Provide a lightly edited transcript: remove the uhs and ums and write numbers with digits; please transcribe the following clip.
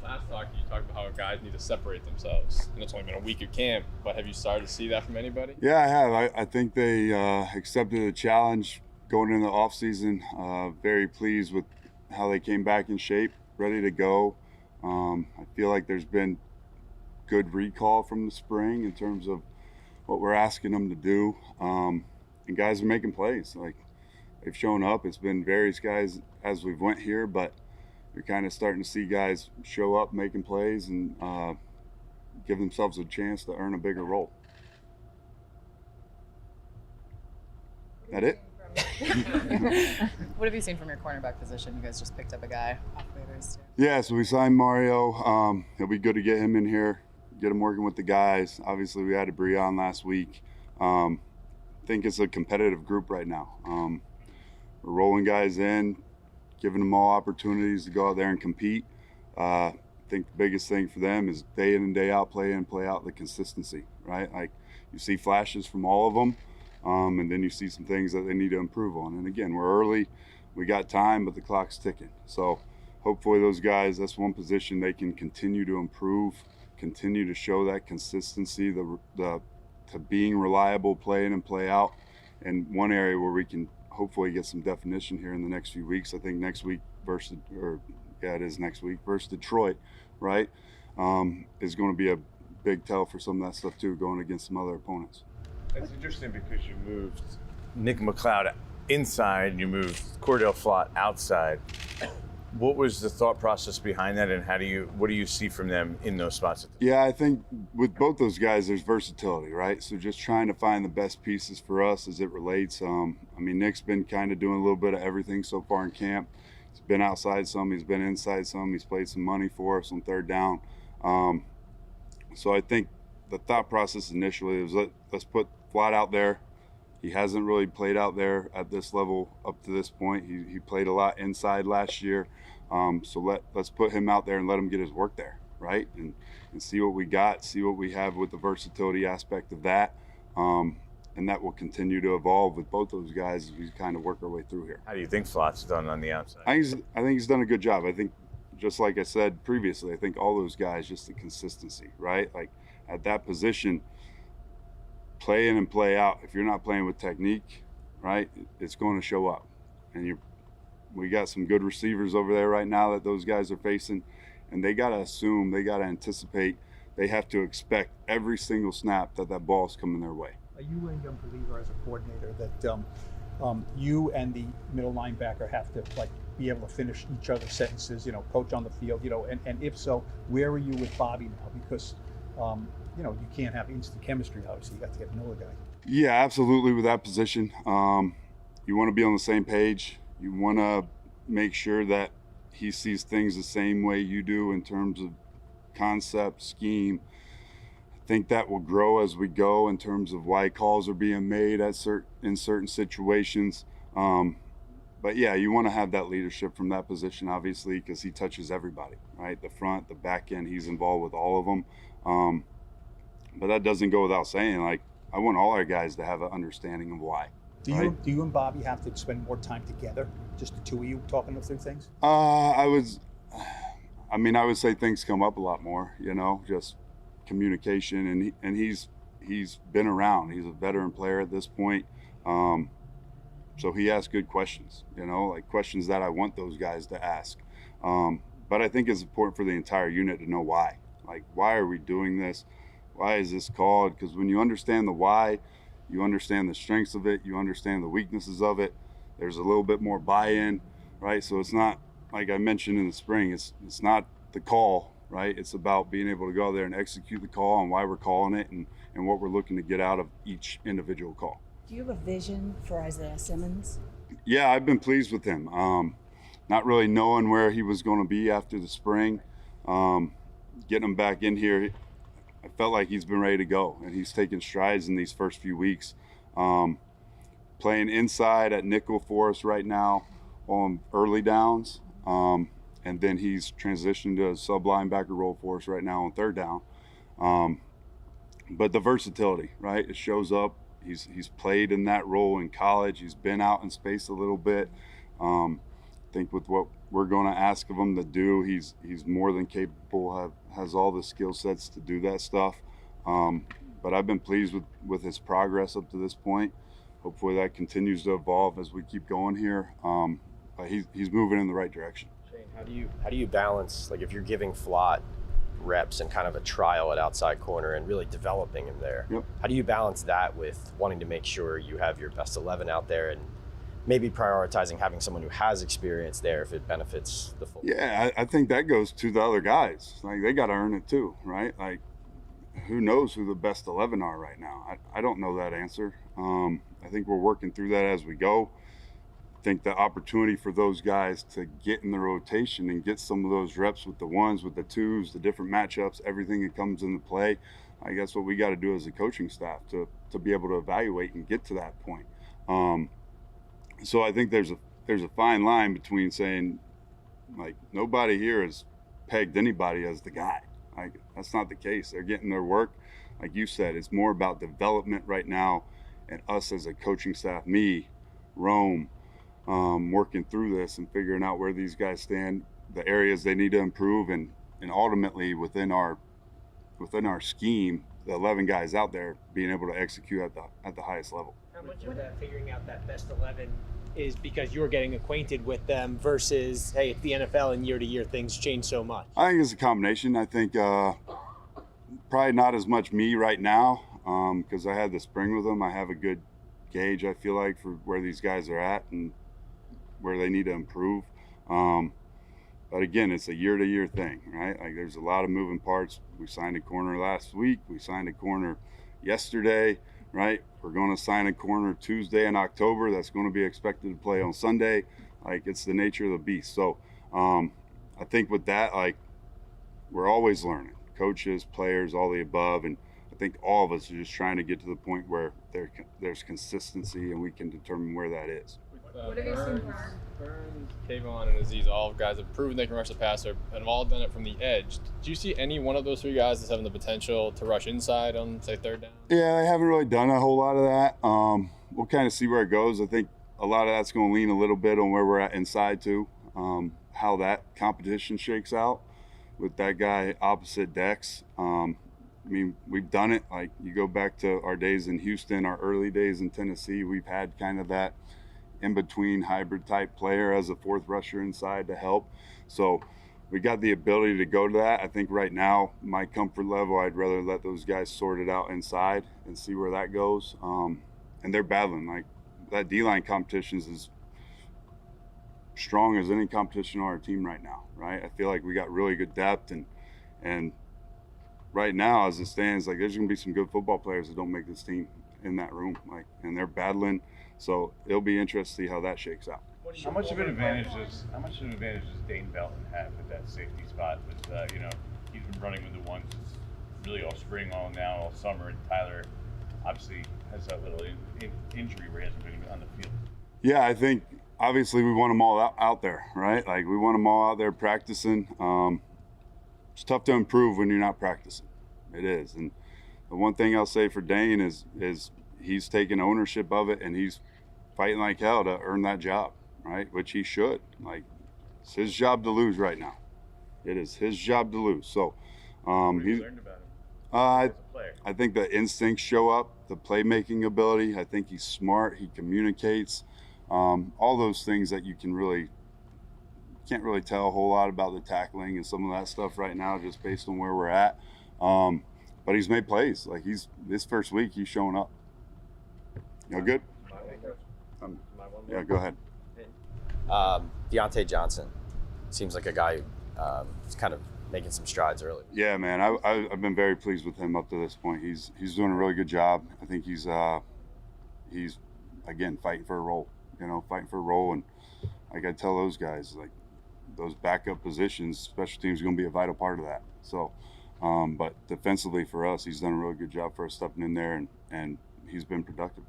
last talk, you talked about how guys need to separate themselves, and it's only been a week of camp. But have you started to see that from anybody? Yeah, I have. I think they accepted the challenge going into the off season. Very pleased with how they came back in shape, ready to go. I feel like there's been good recall from the spring in terms of what we're asking them to do, and guys are making plays. Like, they've shown up. It's been various guys as we've went here, but you're kind of starting to see guys show up making plays and give themselves a chance to earn a bigger role. That it? What have you seen from your cornerback position? You guys just picked up a guy off waivers too. Yeah, so we signed Mario. It'll be good to get him in here, get him working with the guys. Obviously, we had Breon last week. I think it's a competitive group right now. We're rolling guys in, giving them all opportunities to go out there and compete. I think the biggest thing for them is day in and day out, play in, play out, the consistency, right? Like, you see flashes from all of them, and then you see some things that they need to improve on. And again, we're early, we got time, but the clock's ticking. So hopefully those guys, that's one position they can continue to improve, continue to show that consistency, to being reliable, play in and play out. And one area where we can hopefully get some definition here in the next few weeks. I think next week versus Detroit, right? Is going to be a big tell for some of that stuff too, going against some other opponents. It's interesting because you moved Nick McLeod inside, you moved Cordell Flott outside. What was the thought process behind that, and what do you see from them in those spots? Yeah, I think with both those guys, there's versatility, right? So just trying to find the best pieces for us as it relates. I mean, Nick's been kind of doing a little bit of everything so far in camp. He's been outside some, he's been inside some, he's played some money for us on third down. So I think the thought process initially was let's put Flott out there. He hasn't really played out there at this level up to this point. He played a lot inside last year. So let's put him out there and let him get his work there, right? And see what we got, see what we have with the versatility aspect of that. And that will continue to evolve with both those guys as we kind of work our way through here. How do you think Flott's done on the outside? I think he's done a good job. I think, just like I said previously, I think all those guys, just the consistency, right? Like, at that position, play in and play out. If you're not playing with technique, right, it's going to show up. And we got some good receivers over there right now that those guys are facing, and they got to assume, they got to anticipate, they have to expect every single snap that ball's coming their way. Are you a believer as a coordinator that you and the middle linebacker have to be able to finish each other's sentences, coach on the field, and if so, where are you with Bobby now? Because you can't have instant chemistry, obviously. You got to get to know the guy. Yeah, absolutely. With that position, you want to be on the same page. You want to make sure that he sees things the same way you do in terms of concept, scheme. I think that will grow as we go in terms of why calls are being made in certain situations. But yeah, you want to have that leadership from that position, obviously, because he touches everybody, right? The front, the back end, he's involved with all of them. But that doesn't go without saying. Like, I want all our guys to have an understanding of why. Do you and Bobby have to spend more time together, just the two of you talking through things? I would say things come up a lot more, just communication, and he's been around. He's a veteran player at this point. So he asks good questions, like questions that I want those guys to ask. But I think it's important for the entire unit to know why. Like, why are we doing this? Why is this called? Because when you understand the why, you understand the strengths of it, you understand the weaknesses of it, there's a little bit more buy-in, right? So it's not, like I mentioned in the spring, it's not the call, right? It's about being able to go there and execute the call and why we're calling it and what we're looking to get out of each individual call. Do you have a vision for Isaiah Simmons? Yeah, I've been pleased with him. Not really knowing where he was going to be after the spring, getting him back in here, I felt like he's been ready to go, and he's taken strides in these first few weeks. Playing inside at nickel for us right now on early downs, and then he's transitioned to a sub linebacker role for us right now on third down. But the versatility, right? It shows up. He's played in that role in college. He's been out in space a little bit. I think with what we're going to ask of him to do. He's more than capable, has all the skill sets to do that stuff. But I've been pleased with his progress up to this point. Hopefully that continues to evolve as we keep going here. But he's moving in the right direction. Shane, how do you balance, like, if you're giving Flott reps and kind of a trial at outside corner and really developing him there? Yep. How do you balance that with wanting to make sure you have your best 11 out there and maybe prioritizing having someone who has experience there if it benefits the full? Yeah, I think that goes to the other guys. Like, they got to earn it too, right? Like, who knows who the best 11 are right now? I don't know that answer. I think we're working through that as we go. I think the opportunity for those guys to get in the rotation and get some of those reps with the ones, with the twos, the different matchups, everything that comes into play, I guess what we got to do as a coaching staff to be able to evaluate and get to that point. So I think there's a fine line between saying, like, nobody here has pegged anybody as the guy. Like, that's not the case. They're getting their work. Like you said, it's more about development right now, and us as a coaching staff, me, Rome, working through this and figuring out where these guys stand, the areas they need to improve, and ultimately within our scheme, the 11 guys out there being able to execute at the highest level. How much of that figuring out that best 11 is because you're getting acquainted with them versus, hey, it's the NFL and year to year things change so much? I think it's a combination. I think probably not as much me right now because I had the spring with them. I have a good gauge, I feel like, for where these guys are at and where they need to improve. But again, it's a year-to-year thing, right? Like, there's a lot of moving parts. We signed a corner last week. We signed a corner yesterday, right? We're going to sign a corner Tuesday in October that's going to be expected to play on Sunday. Like, it's the nature of the beast. So I think with that, like, we're always learning. Coaches, players, all the above. And I think all of us are just trying to get to the point where there's consistency and we can determine where that is. What have you seen, Burns, Kayvon, and Aziz, all guys have proven they can rush the passer and have all done it from the edge. Do you see any one of those three guys that's having the potential to rush inside on, say, third down? Yeah, I haven't really done a whole lot of that. We'll kind of see where it goes. I think a lot of that's going to lean a little bit on where we're at inside too, how that competition shakes out with that guy opposite Dex. I mean, we've done it. Like, you go back to our days in Houston, our early days in Tennessee, we've had kind of that in-between hybrid type player as a fourth rusher inside to help. So we got the ability to go to that. I think right now, my comfort level, I'd rather let those guys sort it out inside and see where that goes. And they're battling. Like, that D-line competition is as strong as any competition on our team right now, right? I feel like we got really good depth, and right now, as it stands, like, there's going to be some good football players that don't make this team in that room, like, and they're battling. So it'll be interesting to see how that shakes out. How much of an advantage does Dane Belton have at that safety spot? With he's been running with the ones really all spring, all now, all summer, and Tyler obviously has that little injury where he hasn't been on the field. Yeah, I think obviously we want them all out there, right? Like, we want them all out there practicing. It's tough to improve when you're not practicing. It is. And the one thing I'll say for Dane is he's taking ownership of it, and he's fighting like hell to earn that job, right? Which he should. Like, it's his job to lose right now. It is his job to lose. So What have you learned about him as a player? I think the instincts show up, the playmaking ability. I think he's smart. He communicates. All those things that you can't really tell a whole lot about the tackling and some of that stuff right now, just based on where we're at. But he's made plays. Like, this first week, he's showing up. You know, good? Yeah, go ahead. Deontay Johnson seems like a guy who's kind of making some strides early. Yeah, man, I've been very pleased with him up to this point. He's doing a really good job. I think he's again fighting for a role. And like I tell those guys, like, those backup positions, special teams is going to be a vital part of that. So, but defensively for us, he's done a really good job for us stepping in there, and he's been productive.